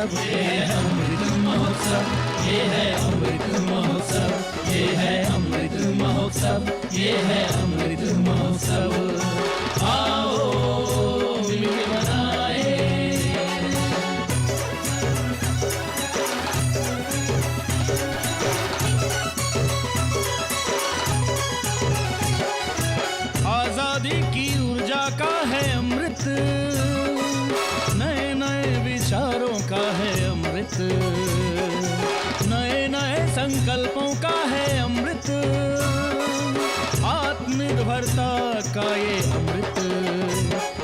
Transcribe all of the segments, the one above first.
महोत्सव, ये है अमृत महोत्सव, ये है अमृत महोत्सव, ये है अमृत महोत्सव, ये है अमृत महोत्सव। आओ मिलके मनाए। आजादी की ऊर्जा का है अमृत, नए नए विचारों का है अमृत, नए नए संकल्पों का है अमृत, आत्मनिर्भरता का ये अमृत।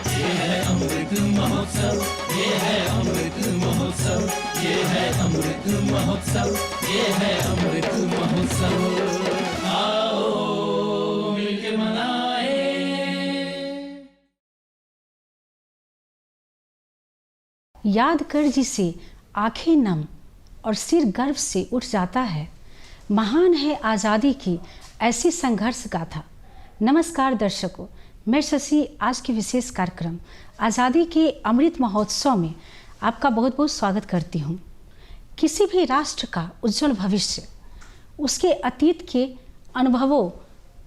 ये है अमृत महोत्सव, ये है अमृत महोत्सव, ये है अमृत महोत्सव, ये है अमृत महोत्सव। आओ मिलके मनाए। याद कर जिसे आंखें नम और सिर गर्व से उठ जाता है, महान है आज़ादी की ऐसी संघर्ष गाथा। नमस्कार दर्शकों, मैं शशि आज के विशेष कार्यक्रम आज़ादी के अमृत महोत्सव में आपका बहुत बहुत स्वागत करती हूँ। किसी भी राष्ट्र का उज्जवल भविष्य उसके अतीत के अनुभवों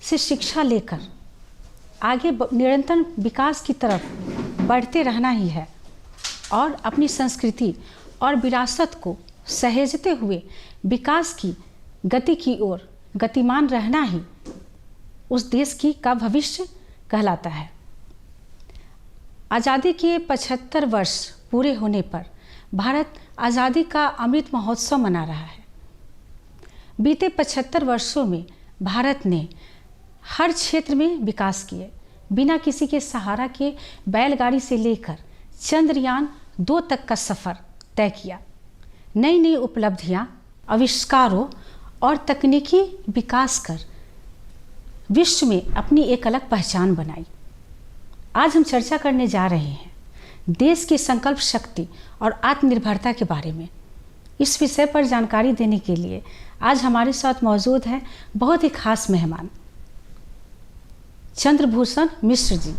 से शिक्षा लेकर आगे निरंतर विकास की तरफ बढ़ते रहना ही है और अपनी संस्कृति और विरासत को सहेजते हुए विकास की गति की ओर गतिमान रहना ही उस देश का भविष्य कहलाता है। आज़ादी के 75 वर्ष पूरे होने पर भारत आज़ादी का अमृत महोत्सव मना रहा है। बीते 75 वर्षों में भारत ने हर क्षेत्र में विकास किए, बिना किसी के सहारा के बैलगाड़ी से लेकर चंद्रयान 2 तक का सफ़र तय किया। नई नई उपलब्धियां, आविष्कारों और तकनीकी विकास कर विश्व में अपनी एक अलग पहचान बनाई। आज हम चर्चा करने जा रहे हैं देश की संकल्प शक्ति और आत्मनिर्भरता के बारे में। इस विषय पर जानकारी देने के लिए आज हमारे साथ मौजूद है बहुत ही खास मेहमान चंद्रभूषण मिश्र जी।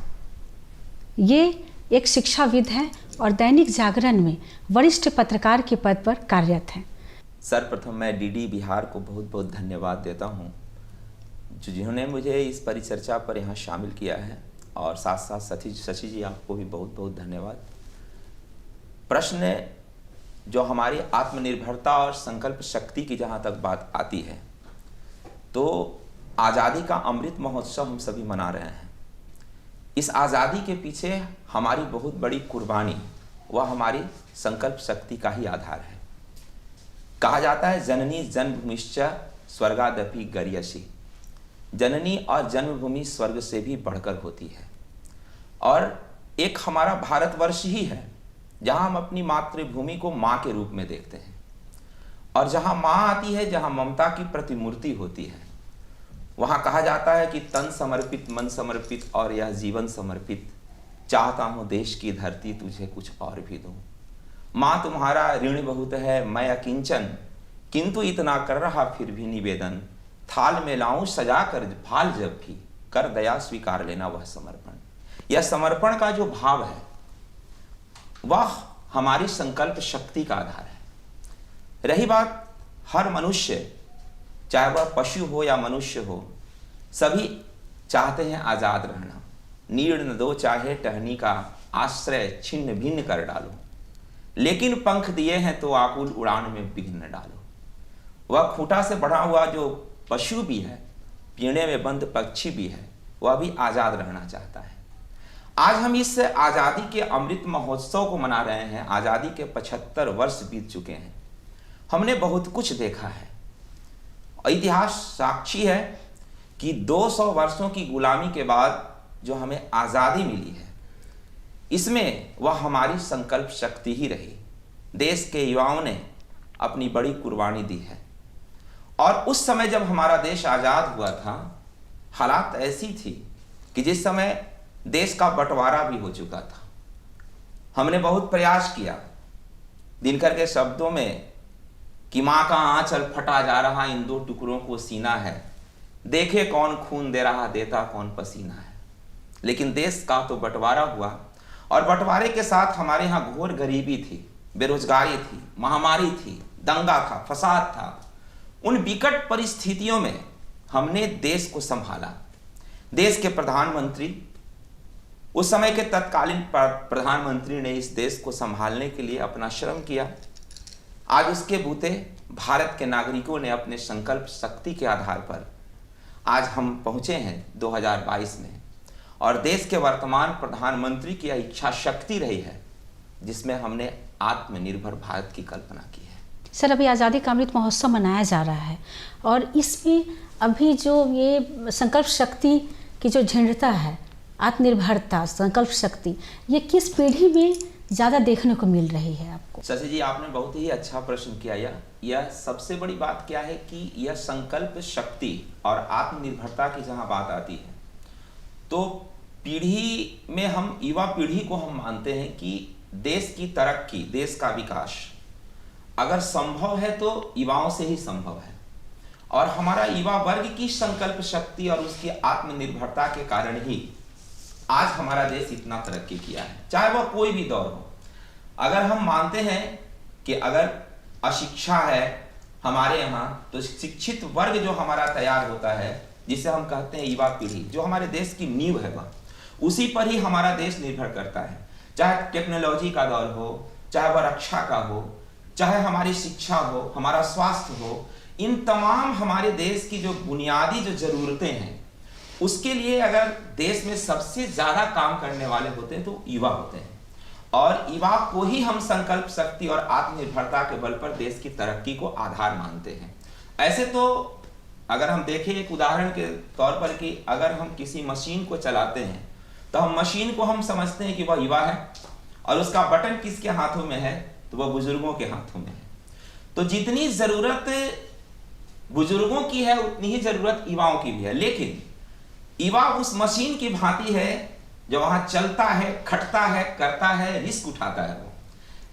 ये एक शिक्षाविद हैं और दैनिक जागरण में वरिष्ठ पत्रकार के पद पर कार्यरत हैं। सर्वप्रथम मैं डीडी बिहार को बहुत बहुत धन्यवाद देता हूं, जिन्होंने मुझे इस परिचर्चा पर यहाँ शामिल किया है, और साथ साथ शशि जी आपको भी बहुत बहुत धन्यवाद। प्रश्न जो हमारी आत्मनिर्भरता और संकल्प शक्ति की जहाँ तक बात आती है, तो आज़ादी का अमृत महोत्सव हम सभी मना रहे हैं। इस आज़ादी के पीछे हमारी बहुत बड़ी कुर्बानी वह हमारी संकल्प शक्ति का ही आधार है। कहा जाता है जननी जन्मभूमिश्च स्वर्गादपि गरीयसी, जननी और जन्मभूमि स्वर्ग से भी बढ़कर होती है। और एक हमारा भारतवर्ष ही है जहां हम अपनी मातृभूमि को माँ के रूप में देखते हैं, और जहां माँ आती है, जहां ममता की प्रतिमूर्ति होती है, वहां कहा जाता है कि तन समर्पित, मन समर्पित और यह जीवन समर्पित, चाहता हूं देश की धरती तुझे कुछ और भी दूं। माँ तुम्हारा ऋण बहुत है मैं अकिंचन, किंतु इतना कर रहा फिर भी निवेदन, थाल में लाऊं सजा कर फाल जब भी, कर दया स्वीकार लेना वह समर्पण। यह समर्पण का जो भाव है वह हमारी संकल्प शक्ति का आधार है। रही बात हर मनुष्य, चाहे वह पशु हो या मनुष्य हो, सभी चाहते हैं आज़ाद रहना। नीड़ न दो चाहे टहनी का, आश्रय छिन्न भिन्न कर डालो, लेकिन पंख दिए हैं तो आकुल उड़ान में विघ्न न डालो। वह खूंटा से बढ़ा हुआ जो पशु भी है, पीढ़े में बंद पक्षी भी है, वह भी आज़ाद रहना चाहता है। आज हम इस आज़ादी के अमृत महोत्सव को मना रहे हैं। आज़ादी के 75 वर्ष बीत चुके हैं। हमने बहुत कुछ देखा है। इतिहास साक्षी है कि 200 वर्षों की गुलामी के बाद जो हमें आज़ादी मिली है, इसमें वह हमारी संकल्प शक्ति ही रही। देश के युवाओं ने अपनी बड़ी कुर्बानी दी है। और उस समय जब हमारा देश आज़ाद हुआ था, हालात ऐसी थी कि जिस समय देश का बंटवारा भी हो चुका था। हमने बहुत प्रयास किया दिनकर के शब्दों में कि माँ का आंचल फटा जा रहा, इन 2 टुकड़ों को सीना है, देखे कौन खून दे रहा, देता कौन पसीना है। लेकिन देश का तो बंटवारा हुआ, और बंटवारे के साथ हमारे यहाँ घोर गरीबी थी। बेरोजगारी थी, महामारी थी, दंगा था, फसाद था, उन विकट परिस्थितियों में हमने देश को संभाला। देश के प्रधानमंत्री, उस समय के तत्कालीन प्रधानमंत्री ने इस देश को संभालने के लिए अपना श्रम किया। आज उसके बूते भारत के नागरिकों ने अपने संकल्प शक्ति के आधार पर आज हम पहुंचे हैं 2022 में, और देश के वर्तमान प्रधानमंत्री की इच्छा शक्ति रही है जिसमें हमने आत्मनिर्भर भारत की कल्पना की है। सर, अभी आज़ादी का अमृत महोत्सव मनाया जा रहा है और इसमें अभी जो ये संकल्प शक्ति की जो झंडता है, आत्मनिर्भरता, संकल्प शक्ति, ये किस पीढ़ी में ज़्यादा देखने को मिल रही है आपको? शशि जी, आपने बहुत ही अच्छा प्रश्न किया। यह सबसे बड़ी बात क्या है कि यह संकल्प शक्ति और आत्मनिर्भरता की जहाँ बात आती है तो पीढ़ी में हम युवा पीढ़ी को हम मानते हैं कि देश की तरक्की, देश का विकास अगर संभव है तो युवाओं से ही संभव है, और हमारा युवा वर्ग की संकल्प शक्ति और उसकी आत्मनिर्भरता के कारण ही आज हमारा देश इतना तरक्की किया है, चाहे वह कोई भी दौर हो। अगर हम मानते हैं कि अगर अशिक्षा है हमारे यहाँ, तो शिक्षित वर्ग जो हमारा तैयार होता है, जिसे हम कहते हैं युवा पीढ़ी, जो हमारे देश की नींव है, वह उसी पर ही हमारा देश निर्भर करता है। चाहे टेक्नोलॉजी का दौर हो, चाहे वह रक्षा का हो, चाहे हमारी शिक्षा हो, हमारा स्वास्थ्य हो, इन तमाम हमारे देश की जो बुनियादी जो जरूरतें हैं, उसके लिए अगर देश में सबसे ज्यादा काम करने वाले होते हैं तो युवा होते हैं, और युवा को ही हम संकल्प शक्ति और आत्मनिर्भरता के बल पर देश की तरक्की को आधार मानते हैं। ऐसे तो अगर हम देखें एक उदाहरण के तौर पर कि अगर हम किसी मशीन को चलाते हैं तो हम मशीन को हम समझते हैं कि वह युवा है, और उसका बटन किसके हाथों में है, तो वह बुजुर्गों के हाथों में है। तो जितनी जरूरत बुजुर्गों की है उतनी ही जरूरत युवाओं की भी है, लेकिन युवा उस मशीन की भांति है जो वहां चलता है, खटता है, करता है, रिस्क उठाता है वो,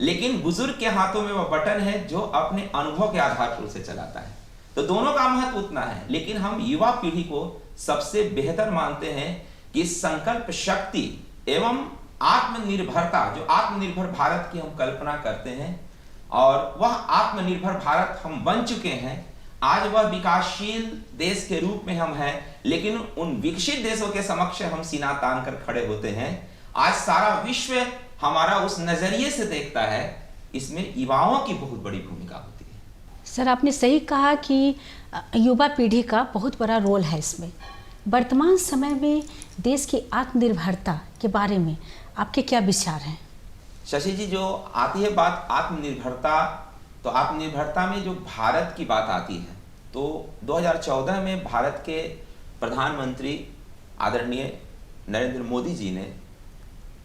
लेकिन बुजुर्ग के हाथों में वह बटन है जो अपने अनुभव के आधार पर उसे चलाता है। तो दोनों का महत्व उतना है, लेकिन हम युवा पीढ़ी को सबसे बेहतर मानते हैं कि संकल्प शक्ति एवं आत्मनिर्भरता, जो आत्मनिर्भर भारत की हम कल्पना करते हैं, और वह आत्मनिर्भर भारत हम बन चुके हैं। आज वह विकासशील देश के रूप में हम हैं, लेकिन उन विकसित देशों के समक्ष हम सीना तान कर खड़े होते हैं। आज सारा विश्व हमारा उस नजरिए से देखता है, इसमें युवाओं की बहुत बड़ी भूमिका होती है। सर, आपने सही कहा कि युवा पीढ़ी का बहुत बड़ा रोल है इसमें। वर्तमान समय में देश की आत्मनिर्भरता के बारे में आपके क्या विचार हैं? शशि जी, जो आती है बात आत्मनिर्भरता, तो आत्मनिर्भरता में जो भारत की बात आती है, तो 2014 में भारत के प्रधानमंत्री आदरणीय नरेंद्र मोदी जी ने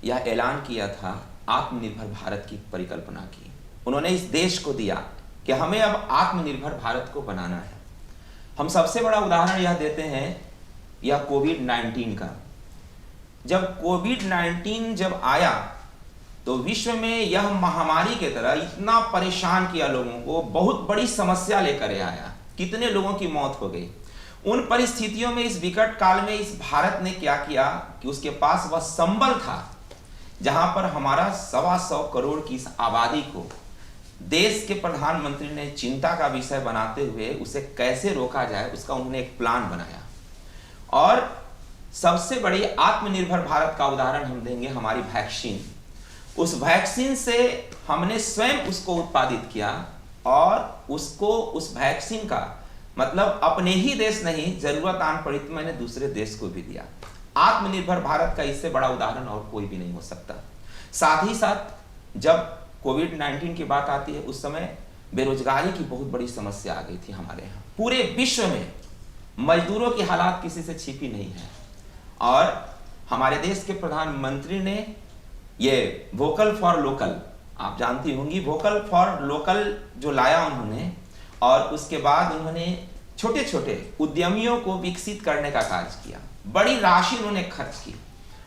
यह ऐलान किया था, आत्मनिर्भर भारत की परिकल्पना की। उन्होंने इस देश को दिया कि हमें अब आत्मनिर्भर भारत को बनाना है। हम सबसे बड़ा उदाहरण यह देते हैं, यह कोविड-19 का। जब कोविड-19 जब आया तो विश्व में यह महामारी के तरह इतना परेशान किया लोगों को, बहुत बड़ी समस्या लेकर आया, कितने लोगों की मौत हो गई। उन परिस्थितियों में, इस विकट काल में इस भारत ने क्या किया कि उसके पास वह संबल था जहां पर हमारा 125 करोड़ की इस आबादी को देश के प्रधानमंत्री ने चिंता का विषय बनाते हुए उसे कैसे रोका जाए, उसका उन्होंने एक प्लान बनाया। और सबसे बड़ी आत्मनिर्भर भारत का उदाहरण हम देंगे हमारी वैक्सीन। उस वैक्सीन से हमने स्वयं उसको उत्पादित किया, और उसको, उस वैक्सीन का मतलब अपने ही देश नहीं, जरूरत आन पड़ी तो मैंने दूसरे देश को भी दिया। आत्मनिर्भर भारत का इससे बड़ा उदाहरण और कोई भी नहीं हो सकता। साथ ही साथ जब कोविड-19 की बात आती है, उस समय बेरोजगारी की बहुत बड़ी समस्या आ गई थी हमारे यहाँ। पूरे विश्व में मजदूरों की हालात किसी से छिपी नहीं है, और हमारे देश के प्रधानमंत्री ने ये वोकल फॉर लोकल, आप जानती होंगी, वोकल फॉर लोकल जो लाया उन्होंने, और उसके बाद उन्होंने छोटे छोटे उद्यमियों को विकसित करने का कार्य किया। बड़ी राशि उन्होंने खर्च की,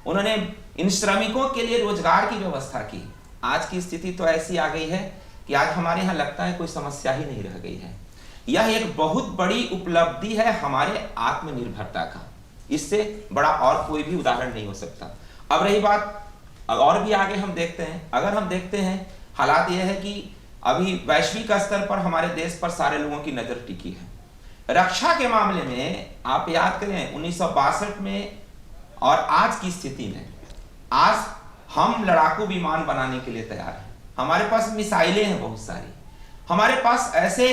उन्होंने इन श्रमिकों के लिए रोजगार की व्यवस्था की। आज की स्थिति तो ऐसी आ गई है कि आज हमारे यहाँ लगता है कोई समस्या ही नहीं रह गई है। यह एक बहुत बड़ी उपलब्धि है हमारे आत्मनिर्भरता का, इससे बड़ा और कोई भी उदाहरण नहीं हो सकता। अब रही बात, और भी आगे हम देखते हैं, अगर हम देखते हैं हालात यह है कि अभी वैश्विक स्तर पर हमारे देश पर सारे लोगों की नजर टिकी है। रक्षा के मामले में आप याद करें 1962 में और आज की स्थिति में, आज हम लड़ाकू विमान बनाने के लिए तैयार हैं, हमारे पास मिसाइलें हैं बहुत सारी, हमारे पास ऐसे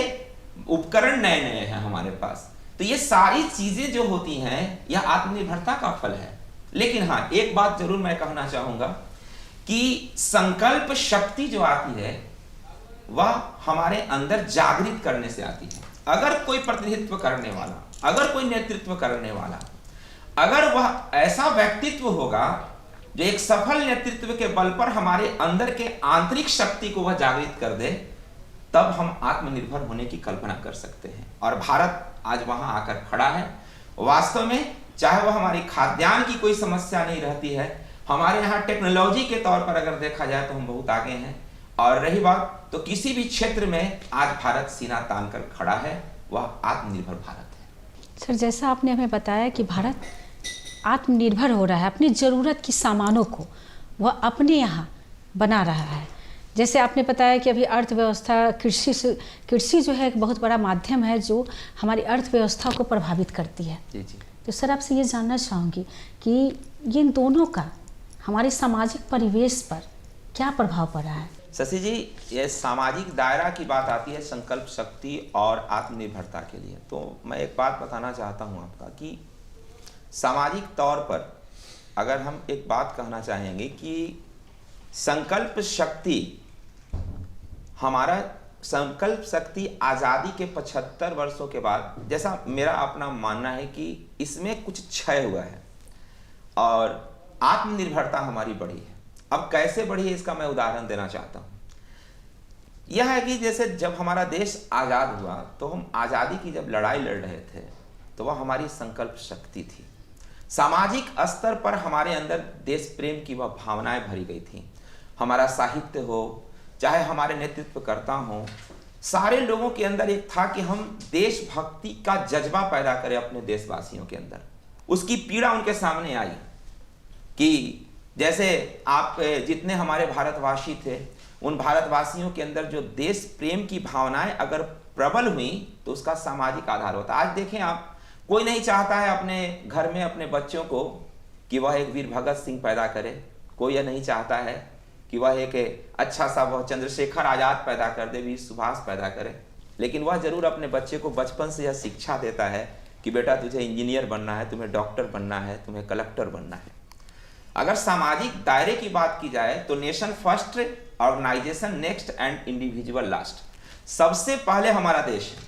उपकरण नए नए हैं हमारे पास। तो ये सारी चीजें जो होती हैं यह आत्मनिर्भरता का फल है। लेकिन हाँ, एक बात जरूर मैं कहना चाहूंगा कि संकल्प शक्ति जो आती है वह हमारे अंदर जागृत करने से आती है। अगर कोई प्रतिनिधित्व करने वाला, अगर कोई नेतृत्व करने वाला, अगर वह ऐसा व्यक्तित्व होगा जो एक सफल नेतृत्व के बल पर हमारे अंदर के आंतरिक शक्ति को वह जागृत कर दे, तब हम आत्मनिर्भर होने की कल्पना कर सकते हैं। और भारत आज वहां आकर खड़ा है। वास्तव में चाहे वह हमारी खाद्यान्न की कोई समस्या नहीं रहती है, हमारे यहाँ टेक्नोलॉजी के तौर पर अगर देखा जाए तो हम बहुत आगे हैं। और रही बात तो किसी भी क्षेत्र में आज भारत सीना तान कर खड़ा है, वह आत्मनिर्भर भारत है। सर, जैसा आपने हमें बताया कि भारत आत्मनिर्भर हो रहा है, अपनी ज़रूरत की सामानों को वह अपने यहाँ बना रहा है। जैसे आपने बताया कि अभी अर्थव्यवस्था, कृषि जो है एक बहुत बड़ा माध्यम है जो हमारी अर्थव्यवस्था को प्रभावित करती है। जी जी। तो सर, आपसे ये जानना चाहूँगी कि इन दोनों का हमारे सामाजिक परिवेश पर क्या प्रभाव पड़ा है? शशि जी, ये सामाजिक दायरा की बात आती है संकल्प शक्ति और आत्मनिर्भरता के लिए, तो मैं एक बात बताना चाहता हूँ आपका कि सामाजिक तौर पर अगर हम एक बात कहना चाहेंगे कि संकल्प शक्ति, हमारा संकल्प शक्ति आज़ादी के 75 वर्षों के बाद, जैसा मेरा अपना मानना है कि इसमें कुछ क्षय हुआ है और आत्मनिर्भरता हमारी बढ़ी है। अब कैसे बढ़ी है इसका मैं उदाहरण देना चाहता हूँ। यह है कि जैसे जब हमारा देश आज़ाद हुआ तो हम आज़ादी की जब लड़ाई लड़ रहे थे तो वह हमारी संकल्प शक्ति थी। सामाजिक स्तर पर हमारे अंदर देश प्रेम की वह भावनाएं भरी गई थी। हमारा साहित्य हो, चाहे हमारे नेतृत्वकर्ता हो, सारे लोगों के अंदर एक था कि हम देशभक्ति का जज्बा पैदा करें अपने देशवासियों के अंदर। उसकी पीड़ा उनके सामने आई कि जैसे आप जितने हमारे भारतवासी थे, उन भारतवासियों के अंदर जो देश प्रेम की भावनाएं अगर प्रबल हुई तो उसका सामाजिक आधार होता है। आज देखें आप, कोई नहीं चाहता है अपने घर में अपने बच्चों को कि वह एक वीर भगत सिंह पैदा करे, कोई यह नहीं चाहता है कि वह एक अच्छा सा वह चंद्रशेखर आज़ाद पैदा कर दे, वीर सुभाष पैदा करे, लेकिन वह जरूर अपने बच्चे को बचपन से यह शिक्षा देता है कि बेटा तुझे इंजीनियर बनना है, तुम्हें डॉक्टर बनना है, तुम्हें कलेक्टर बनना है। अगर सामाजिक दायरे की बात की जाए तो nation first, organisation next and individual last. सबसे पहले हमारा देश है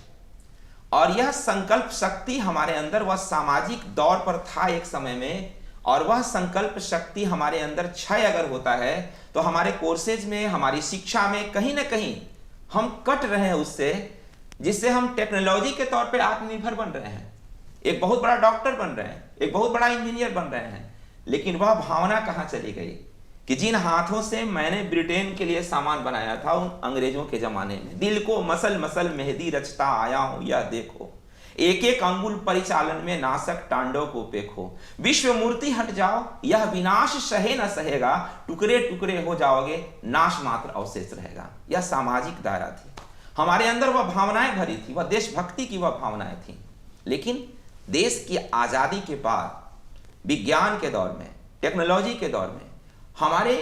और यह संकल्प शक्ति हमारे अंदर वह सामाजिक दौर पर था एक समय में, और वह संकल्प शक्ति हमारे अंदर क्षय अगर होता है तो हमारे कोर्सेज में, हमारी शिक्षा में कहीं ना कहीं हम कट रहे हैं उससे, जिससे हम टेक्नोलॉजी के तौर पे आत्मनिर्भर बन रहे हैं, एक बहुत बड़ा डॉक्टर बन रहे हैं, एक बहुत बड़ा इंजीनियर बन रहे हैं, लेकिन वह भावना कहाँ चली गई कि जिन हाथों से मैंने ब्रिटेन के लिए सामान बनाया था उन अंग्रेजों के जमाने में, दिल को मसल मसल मेहंदी रचता आया हूं यह देखो, एक एक अंगुल परिचालन में नासक टांडव को पेखो, विश्व मूर्ति हट जाओ यह विनाश सहे न सहेगा, टुकड़े टुकड़े हो जाओगे नाश मात्र अवशेष रहेगा। यह सामाजिक दायरा थी, हमारे अंदर वह भावनाएं भरी थी, वह देशभक्ति की वह भावनाएं थी। लेकिन देश की आज़ादी के बाद विज्ञान के दौर में, टेक्नोलॉजी के दौर में हमारे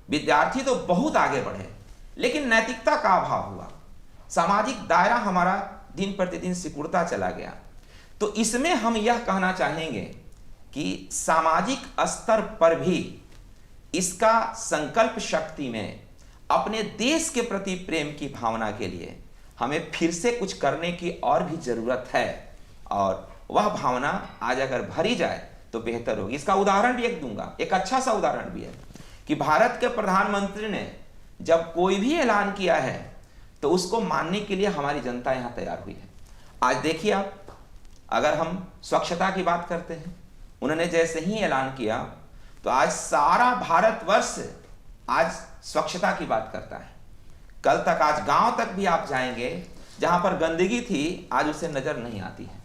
विद्यार्थी तो बहुत आगे बढ़े, लेकिन नैतिकता का अभाव हुआ, सामाजिक दायरा हमारा दिन प्रतिदिन सिकुड़ता चला गया। तो इसमें हम यह कहना चाहेंगे कि सामाजिक स्तर पर भी इसका संकल्प शक्ति में अपने देश के प्रति प्रेम की भावना के लिए हमें फिर से कुछ करने की और भी जरूरत है, और वह भावना आज अगर भरी जाए तो बेहतर होगी। इसका उदाहरण भी एक दूंगा, एक अच्छा सा उदाहरण भी है कि भारत के प्रधानमंत्री ने जब कोई भी ऐलान किया है तो उसको मानने के लिए हमारी जनता यहां तैयार हुई है। आज देखिए आप, अगर हम स्वच्छता की बात करते हैं, उन्होंने जैसे ही ऐलान किया तो आज सारा भारतवर्ष आज स्वच्छता की बात करता है। कल तक, आज गांव तक भी आप जाएंगे जहां पर गंदगी थी, आज उसे नजर नहीं आती है।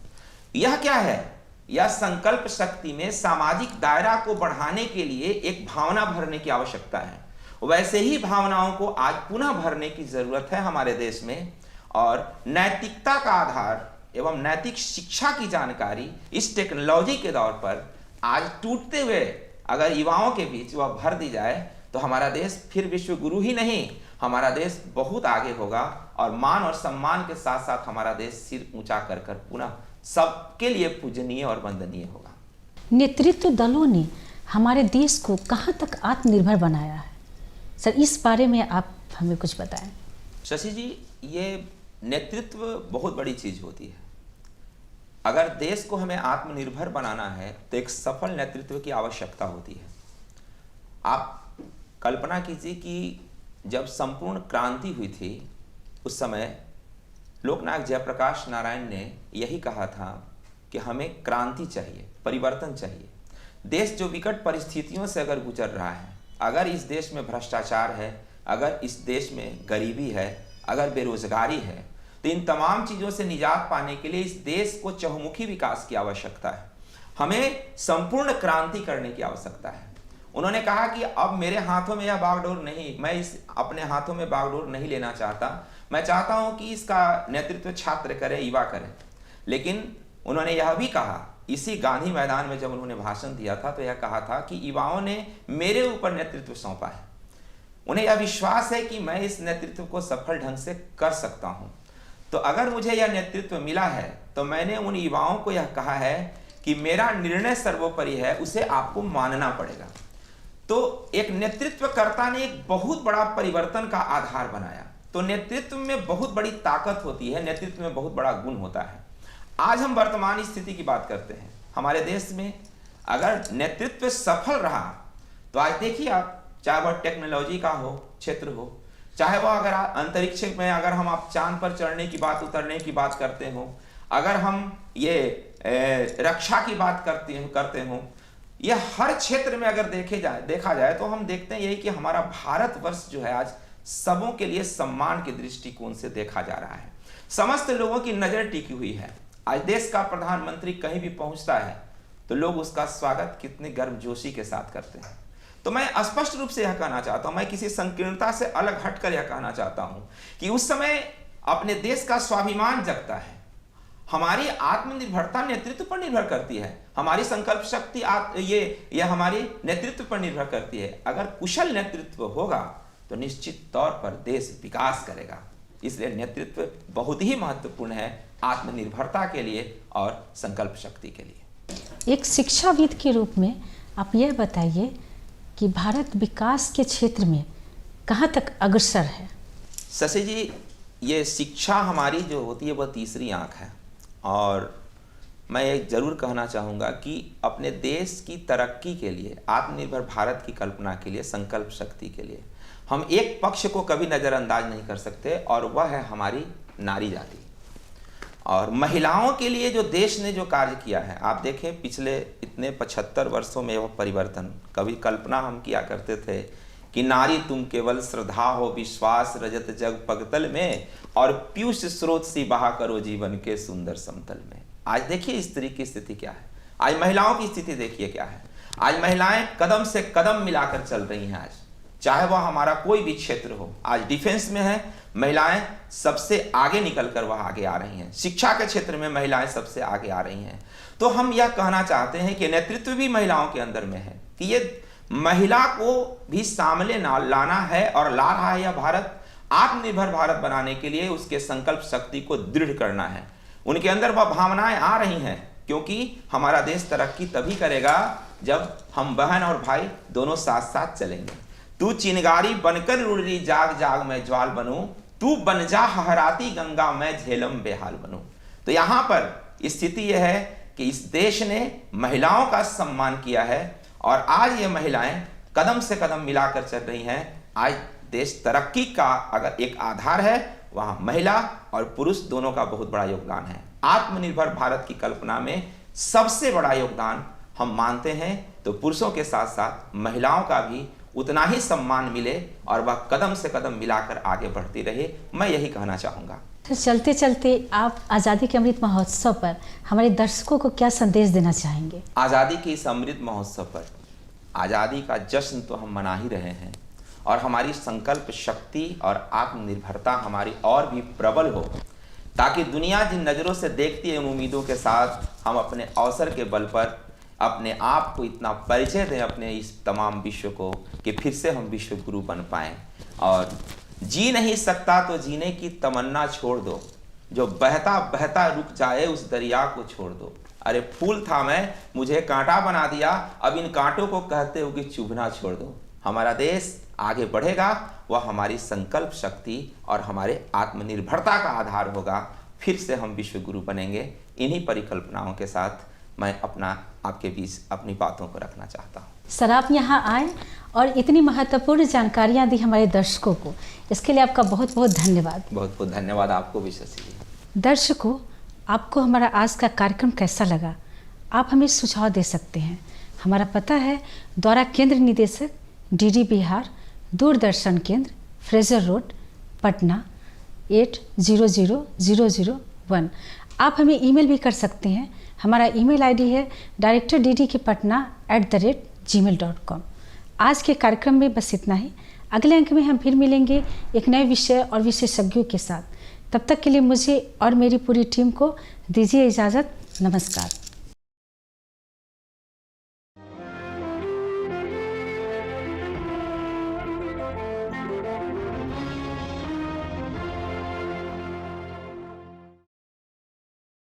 यह क्या है? यह संकल्प शक्ति में सामाजिक दायरा को बढ़ाने के लिए एक भावना भरने की आवश्यकता है। वैसे ही भावनाओं को आज पुनः भरने की जरूरत है हमारे देश में। और नैतिकता का आधार एवं नैतिक शिक्षा की जानकारी इस टेक्नोलॉजी के दौर पर आज टूटते हुए अगर युवाओं के बीच वह भर दी जाए तो हमारा देश फिर विश्व गुरु ही नहीं, हमारा देश बहुत आगे होगा और मान और सम्मान के साथ साथ हमारा देश सिर ऊंचा कर कर पुनः सबके लिए पूजनीय और वंदनीय होगा। नेतृत्व दलों ने हमारे देश को कहाँ तक आत्मनिर्भर बनाया है सर, इस बारे में आप हमें कुछ बताएं। शशि जी, ये नेतृत्व बहुत बड़ी चीज होती है। अगर देश को हमें आत्मनिर्भर बनाना है तो एक सफल नेतृत्व की आवश्यकता होती है। आप कल्पना कीजिए कि जब संपूर्ण क्रांति हुई थी उस समय लोकनायक जयप्रकाश नारायण ने यही कहा था कि हमें क्रांति चाहिए, परिवर्तन चाहिए। देश जो विकट परिस्थितियों से अगर गुजर रहा है, अगर इस देश में भ्रष्टाचार है, अगर इस देश में गरीबी है, अगर बेरोजगारी है, तो इन तमाम चीज़ों से निजात पाने के लिए इस देश को चहुमुखी विकास की आवश्यकता है। हमें संपूर्ण क्रांति करने की आवश्यकता है। उन्होंने कहा कि अब मेरे हाथों में यह बागडोर नहीं, मैं इस अपने हाथों में बागडोर नहीं लेना चाहता, मैं चाहता हूं कि इसका नेतृत्व छात्र करें, युवा करें। लेकिन उन्होंने यह भी कहा, इसी गांधी मैदान में जब उन्होंने भाषण दिया था तो यह कहा था कि युवाओं ने मेरे ऊपर नेतृत्व सौंपा है, उन्हें यह विश्वास है कि मैं इस नेतृत्व को सफल ढंग से कर सकता हूं। तो अगर मुझे यह नेतृत्व मिला है तो मैंने उन युवाओं को यह कहा है कि मेरा निर्णय सर्वोपरि है, उसे आपको मानना पड़ेगा। तो एक नेतृत्वकर्ता ने एक बहुत बड़ा परिवर्तन का आधार बनाया। तो नेतृत्व में बहुत बड़ी ताकत होती है, नेतृत्व में बहुत बड़ा गुण होता है। आज हम वर्तमान स्थिति की बात करते हैं। हमारे देश में अगर नेतृत्व सफल रहा तो आज देखिए आप, चाहे वह टेक्नोलॉजी का हो क्षेत्र हो, चाहे वह अगर अंतरिक्ष में अगर हम आप चांद पर चढ़ने की बात, उतरने की बात करते हो, अगर हम ये रक्षा की बात करते हो, यह हर क्षेत्र में अगर देखा जाए तो हम देखते हैं यही कि हमारा भारतवर्ष जो है आज सबों के लिए सम्मान के दृष्टिकोण से देखा जा रहा है। समस्त लोगों की नजर टिकी हुई है। आज देश का प्रधानमंत्री कहीं भी पहुंचता है तो लोग उसका स्वागत कितने गर्मजोशी के साथ करते हैं। तो मैं स्पष्ट रूप से यह कहना चाहता हूं, मैं किसी संकीर्णता से अलग हटकर यह कहना चाहता हूं कि उस समय अपने देश का स्वाभिमान जगता है। हमारी आत्मनिर्भरता नेतृत्व पर निर्भर करती है, हमारी संकल्प शक्ति ये हमारी नेतृत्व पर निर्भर करती है। अगर कुशल नेतृत्व होगा तो निश्चित तौर पर देश विकास करेगा। इसलिए नेतृत्व बहुत ही महत्वपूर्ण है आत्मनिर्भरता के लिए और संकल्प शक्ति के लिए। एक शिक्षाविद के रूप में आप यह बताइए कि भारत विकास के क्षेत्र में कहाँ तक अग्रसर है। शशि जी, ये शिक्षा हमारी जो होती है वह तीसरी आंख है। और मैं ये जरूर कहना चाहूँगा कि अपने देश की तरक्की के लिए, आत्मनिर्भर भारत की कल्पना के लिए, संकल्प शक्ति के लिए हम एक पक्ष को कभी नज़रअंदाज नहीं कर सकते और वह है हमारी नारी जाति। और महिलाओं के लिए जो देश ने जो कार्य किया है, आप देखें पिछले इतने 75 वर्षों में वह परिवर्तन, कभी कल्पना हम किया करते थे कि नारी तुम केवल श्रद्धा हो, विश्वास रजत जग पगतल में, और पीयूष स्रोत सी बहा करो जीवन के सुंदर समतल में। आज देखिए स्त्री की स्थिति क्या है, आज महिलाओं की स्थिति देखिए क्या है। आज महिलाएं कदम से कदम मिलाकर चल रही हैं। आज चाहे वह हमारा कोई भी क्षेत्र हो, आज डिफेंस में है, महिलाएं सबसे आगे निकलकर वह आगे आ रही हैं। शिक्षा के क्षेत्र में महिलाएं सबसे आगे आ रही हैं। तो हम यह कहना चाहते हैं कि नेतृत्व भी महिलाओं के अंदर में है, कि ये महिला को भी सामने लाना है और ला रहा है। यह भारत आत्मनिर्भर भारत बनाने के लिए उसके संकल्प शक्ति को दृढ़ करना है। उनके अंदर वह भावनाएं आ रही हैं, क्योंकि हमारा देश तरक्की तभी करेगा जब हम बहन और भाई दोनों साथ साथ चलेंगे। तू चिनगारी बनकर रुड़ी जाग जाग मैं ज्वाल बनूं, तू बन जा हहराती गंगा मैं झेलम बेहाल बनूं। तो यहाँ पर स्थिति यह है कि इस देश ने महिलाओं का सम्मान किया है और आज ये महिलाएं कदम से कदम मिलाकर चल रही हैं। आज देश तरक्की का अगर एक आधार है, वहाँ महिला और पुरुष दोनों का बहुत बड़ा योगदान है। आत्मनिर्भर भारत की कल्पना में सबसे बड़ा योगदान हम मानते हैं, तो पुरुषों के साथ साथ महिलाओं का भी उतना ही सम्मान मिले और वह कदम से कदम मिलाकर आगे बढ़ती रहे, मैं यही कहना चाहूँगा। चलते चलते आप आज़ादी के अमृत महोत्सव पर हमारे दर्शकों को क्या संदेश देना चाहेंगे। आज़ादी के इस अमृत महोत्सव पर आज़ादी का जश्न तो हम मना ही रहे हैं, और हमारी संकल्प शक्ति और आत्मनिर्भरता हमारी और भी प्रबल हो, ताकि दुनिया जिन नज़रों से देखती है उन उम्मीदों के साथ हम अपने अवसर के बल पर अपने आप को इतना परिचय दें अपने इस तमाम विश्व को कि फिर से हम विश्व गुरु बन पाएँ। और जी नहीं सकता तो जीने की तमन्ना छोड़ दो, जो बहता बहता रुक जाए उस दरिया को छोड़ दो। अरे फूल था मैं, मुझे कांटा बना दिया, अब इन कांटों को कहते हो कि चुभना छोड़ दो। हमारा देश आगे बढ़ेगा, वह हमारी संकल्प शक्ति और हमारे आत्मनिर्भरता का आधार होगा। फिर से हम विश्व गुरु बनेंगे। इन्हीं परिकल्पनाओं के साथ मैं आपके बीच अपनी बातों को रखना चाहता हूँ। सर, आप यहाँ आए और इतनी महत्वपूर्ण जानकारियाँ दी हमारे दर्शकों को, इसके लिए आपका बहुत बहुत धन्यवाद। बहुत बहुत धन्यवाद आपको भी शशि जी। दर्शकों, आपको हमारा आज का कार्यक्रम कैसा लगा, आप हमें सुझाव दे सकते हैं। हमारा पता है द्वारा केंद्र निदेशक डीडी बिहार, दूरदर्शन केंद्र, फ्रेजर रोड, पटना 800001। आप हमें ईमेल भी कर सकते हैं। हमारा ईमेल आईडी है directorddkpatna@gmail.com। आज के कार्यक्रम में बस इतना ही। अगले अंक में हम फिर मिलेंगे एक नए विषय और विशेषज्ञों के साथ। तब तक के लिए मुझे और मेरी पूरी टीम को दीजिए इजाज़त। नमस्कार।